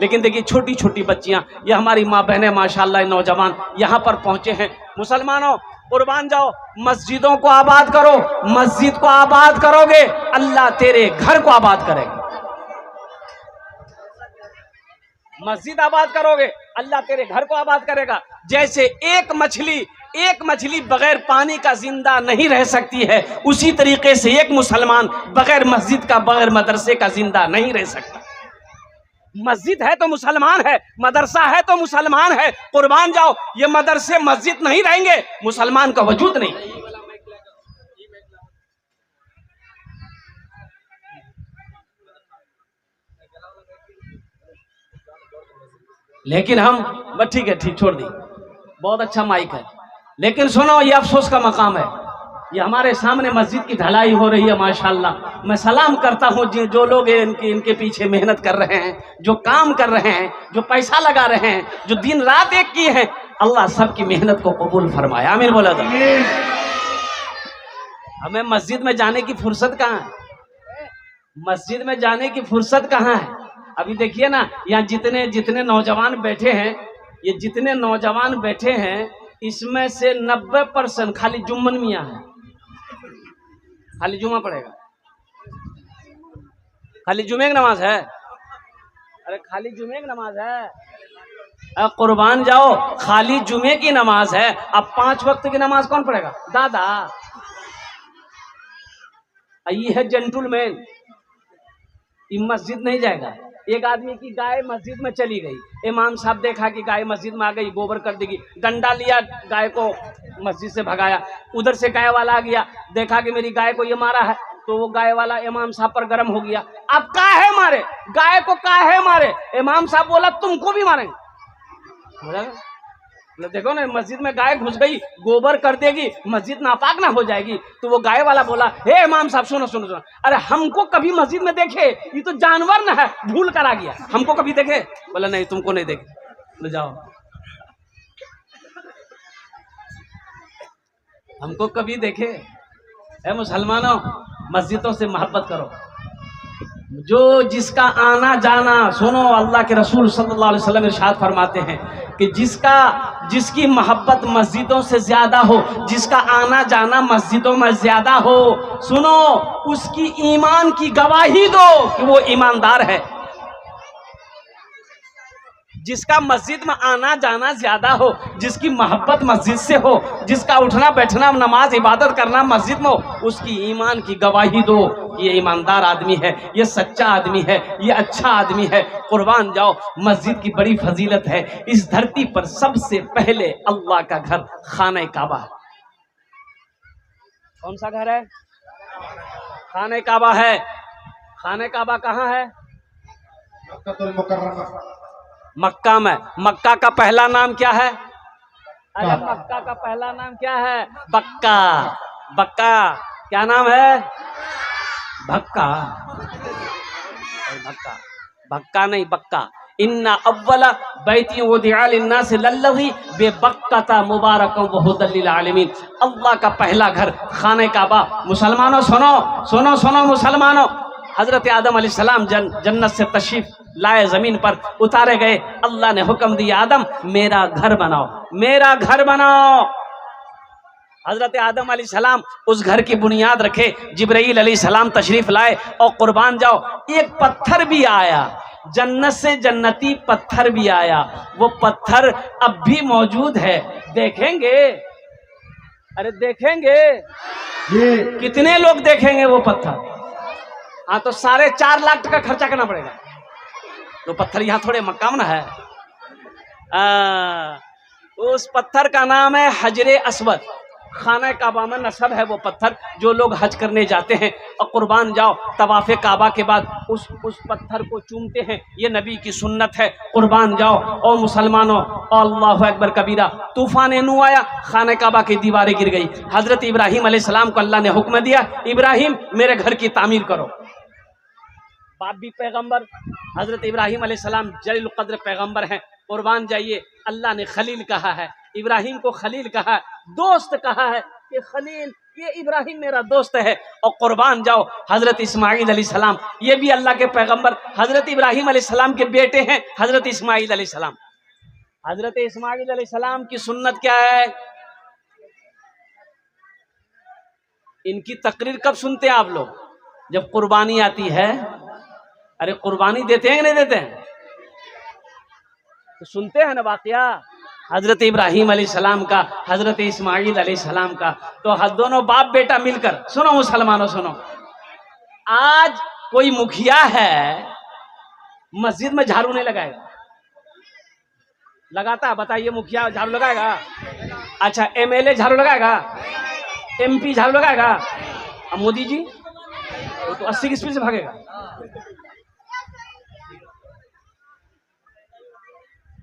लेकिन देखिए छोटी छोटी बच्चियां, ये हमारी माँ बहनें माशाल्लाह नौजवान यहाँ पर पहुंचे हैं। मुसलमानों कुर्बान जाओ, मस्जिदों को आबाद करो। मस्जिद को आबाद करोगे अल्लाह तेरे घर को आबाद करेगा। मस्जिद आबाद करोगे अल्लाह तेरे घर को आबाद करेगा। जैसे एक मछली बगैर पानी का जिंदा नहीं रह सकती है, उसी तरीके से एक मुसलमान बगैर मस्जिद का, बगैर मदरसे का जिंदा नहीं रह सकता। मस्जिद है तो मुसलमान है, मदरसा है तो मुसलमान है। कुर्बान जाओ, ये मदरसे मस्जिद नहीं रहेंगे, मुसलमान का वजूद नहीं। लेकिन हम ठीक है, ठीक छोड़ दी, बहुत अच्छा माइक है। लेकिन सुनो, ये अफसोस का मकाम है, ये हमारे सामने मस्जिद की ढलाई हो रही है माशाल्लाह। मैं सलाम करता हूँ जो लोग इनके पीछे मेहनत कर रहे हैं, जो काम कर रहे हैं, जो पैसा लगा रहे हैं, जो दिन रात एक किए हैं। अल्लाह सबकी मेहनत को कबूल फरमाए, आमीन बोला था। हमें मस्जिद में जाने की फुर्सत कहाँ है? मस्जिद में जाने की फुर्सत कहाँ है? अभी देखिए ना, यहाँ जितने नौजवान बैठे हैं, ये जितने नौजवान बैठे हैं, इसमें से 90% खाली जुम्मन मियाँ है। खाली जुमा पड़ेगा, खाली जुमे की नमाज है। अरे खाली जुमे की नमाज है, कुर्बान जाओ, खाली जुमे की नमाज है। अब 5 वक्त की नमाज कौन पढ़ेगा? दादा, ये है जेंटलमैन, ये मस्जिद नहीं जाएगा। एक आदमी की गाय मस्जिद में चली गई, इमाम साहब देखा कि गाय मस्जिद में आ गई, गोबर कर देगी, डंडा लिया, गाय को मस्जिद से भगाया। उधर से गाय वाला आ गया, देखा कि मेरी गाय को ये मारा है, तो वो गाय वाला इमाम साहब पर गर्म हो गया। अब काहे मारे गाय को, काहे मारे? इमाम साहब बोला तुमको भी मारेंगे। देखो ना, मस्जिद में गाय घुस गई, गोबर कर देगी, मस्जिद नापाक ना हो जाएगी। तो वो गाय वाला बोला, हे इमाम साहब सुनो सुनो सुनो, अरे हमको कभी मस्जिद में देखे? ये तो जानवर ना है, भूल कर आ गया, हमको कभी देखे? बोला नहीं, तुमको नहीं देखे। ले जाओ, हमको कभी देखे? ए मुसलमानों, मस्जिदों से मोहब्बत करो। जो जिसका आना जाना, सुनो, अल्लाह के रसूल सल्लल्लाहु अलैहि वसल्लम इरशाद फरमाते हैं कि जिसकी मोहब्बत मस्जिदों से ज्यादा हो, जिसका आना जाना मस्जिदों में ज्यादा हो, सुनो, उसकी ईमान की गवाही दो कि वो ईमानदार है। जिसका मस्जिद में आना जाना ज्यादा हो, जिसकी मोहब्बत मस्जिद से हो, जिसका उठना बैठना नमाज इबादत करना मस्जिद में हो, उसकी ईमान की गवाही दो, ये ईमानदार आदमी है, ये सच्चा आदमी है, ये अच्छा आदमी है। कुर्बान जाओ, मस्जिद की बड़ी फजीलत है। इस धरती पर सबसे पहले अल्लाह का घर खाने काबा है। कौन सा घर है? खाने काबा है। खाने काबा कहाँ है? मक्का में। मक्का का पहला नाम क्या है? अरे मक्का का पहला नाम क्या है? बक्का। बक्का क्या नाम है? भक्का। भक्का, भक्का नहीं, बक्का। इन्ना अव्वला बैती वुदिअ लिन्नास लल्लज़ी बेबक्कता मुबारकम व हुदल लिल आलमीन। अल्लाह का पहला घर खाने काबा। मुसलमानों सुनो सुनो सुनो, मुसलमानों, हजरत आदम अलैहिस्सलाम जन्नत से तशरीफ लाए, जमीन पर उतारे गए। अल्लाह ने हुक्म दिया, आदम मेरा घर बनाओ, मेरा घर बनाओ। हजरत आदम अलैहिस्सलाम उस घर की बुनियाद रखे, जिब्राईल अलैहिस्सलाम तशरीफ लाए, और कुर्बान जाओ, एक पत्थर भी आया, जन्नत से जन्नती पत्थर भी आया। वो पत्थर अब भी मौजूद है, देखेंगे? अरे देखेंगे? कितने लोग देखेंगे वो पत्थर? हाँ, तो 4.5 लाख का खर्चा करना पड़ेगा। तो पत्थर यहाँ थोड़े, मक्का में ना है। उस पत्थर का नाम है हजरे अस्वद। खाना काबा में नस्ब है वो पत्थर, जो लोग हज करने जाते हैं और कुर्बान जाओ तवाफ़े काबा के बाद उस पत्थर को चूमते हैं। ये नबी की सुन्नत है। कुर्बान जाओ और मुसलमानों, अल्लाहु अकबर कबीरा। तूफान नू आया, खाना काबा की दीवारें गिर गई। हजरत इब्राहिम अलैहिस्सलाम को अल्लाह ने हुक्म दिया, इब्राहिम मेरे घर की तामीर करो। बाप भी पैगंबर, हजरत इब्राहिम अलैहिस्सलाम जलील कद्र पैगंबर हैं। कुर्बान जाइए, अल्लाह ने खलील कहा है, इब्राहिम को खलील कहा है, दोस्त कहा है। कि खलील, ये इब्राहिम मेरा दोस्त है। और कुर्बान जाओ हजरत इस्माइल अलैहिस्सलाम, ये भी अल्लाह के पैगंबर हजरत इब्राहिम अलैहिस्सलाम के बेटे हैं हजरत इस्माइल अलैहिस्सलाम। हजरत इस्माइल अलैहिस्सलाम की सुन्नत क्या है? इनकी तकरीर कब सुनते हैं आप लोग? जब कुर्बानी आती है। अरे कुर्बानी देते हैं कि नहीं देते हैं? तो सुनते हैं ना वाकया हजरत इब्राहिम अलैहिस्सलाम का, हजरत इस्माइल अलैहिस्सलाम का। तो दोनों बाप बेटा मिलकर, सुनो मुसलमानों सुनो, आज कोई मुखिया है मस्जिद में झाड़ू नहीं लगाएगा? लगाता है? बताइए, मुखिया झाड़ू लगाएगा? अच्छा, एमएलए झाड़ू लगाएगा? एमपी झाड़ू लगाएगा? अब मोदी जी वो तो 80 की स्पीड से भागेगा।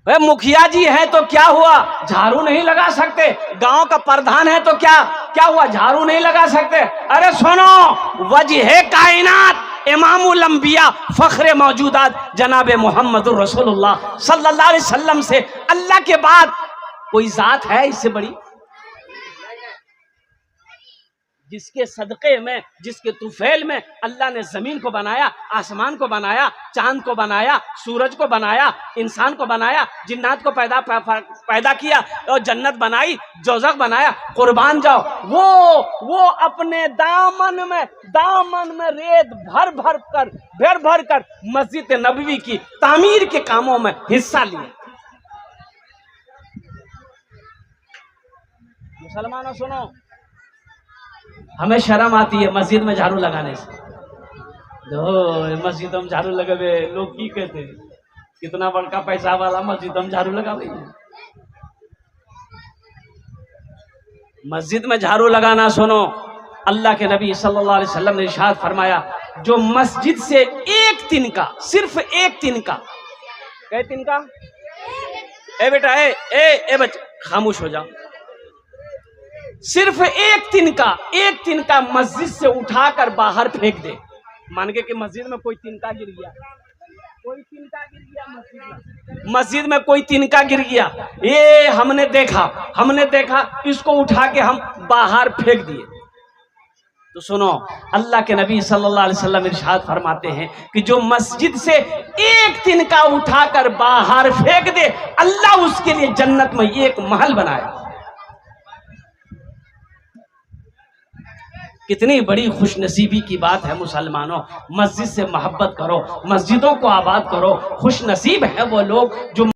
मुखिया जी है तो क्या हुआ, झाड़ू नहीं लगा सकते? गांव का प्रधान है तो क्या हुआ, झाड़ू नहीं लगा सकते? अरे सुनो, वजह कायनात इमामुल अंबिया फख्रे मौजूदात जनाब मोहम्मदुर रसूलुल्लाह सल्लल्लाहु अलैहि वसल्लम से अल्लाह के बाद कोई जात है इससे बड़ी? जिसके सदक़े में, जिसके तुफैल में अल्लाह ने जमीन को बनाया, आसमान को बनाया, चांद को बनाया, सूरज को बनाया, इंसान को बनाया, जिन्नात को पैदा किया और जन्नत बनाई, दोज़ख बनाया। कुर्बान जाओ, वो अपने दामन में रेत भर कर मस्जिद नबवी की तामीर के कामों में हिस्सा लिए। मुसलमानों सुनो, हमें शर्म आती है मस्जिद में झाड़ू लगाने से। मस्जिद में झाड़ू लगावे लोग की कहते हैं, कितना बड़का पैसा वाला मस्जिद में झाड़ू लगावे। मस्जिद में झाड़ू लगाना, सुनो, अल्लाह के नबी सल्लल्लाहु अलैहि वसल्लम ने इरशाद फरमाया, जो मस्जिद से एक तिनका, सिर्फ एक तिनका, कै तिनका? ए बेटा, ए बच्चे खामोश हो जाओ। सिर्फ एक तिनका मस्जिद से उठाकर बाहर फेंक दे। मान के कि मस्जिद में कोई तिनका गिर गया, मस्जिद में कोई तिनका गिर गया, ये हमने देखा, इसको उठा के हम बाहर फेंक दिए। तो सुनो, अल्लाह के नबी सल्लल्लाहु अलैहि वसल्लम इरशाद फरमाते हैं कि जो मस्जिद से एक तिनका उठाकर बाहर फेंक दे, अल्लाह उसके लिए जन्नत में एक महल बनाया। कितनी बड़ी खुशनसीबी की बात है मुसलमानों। मस्जिद से मोहब्बत करो, मस्जिदों को आबाद करो। खुश नसीब है वो लोग जो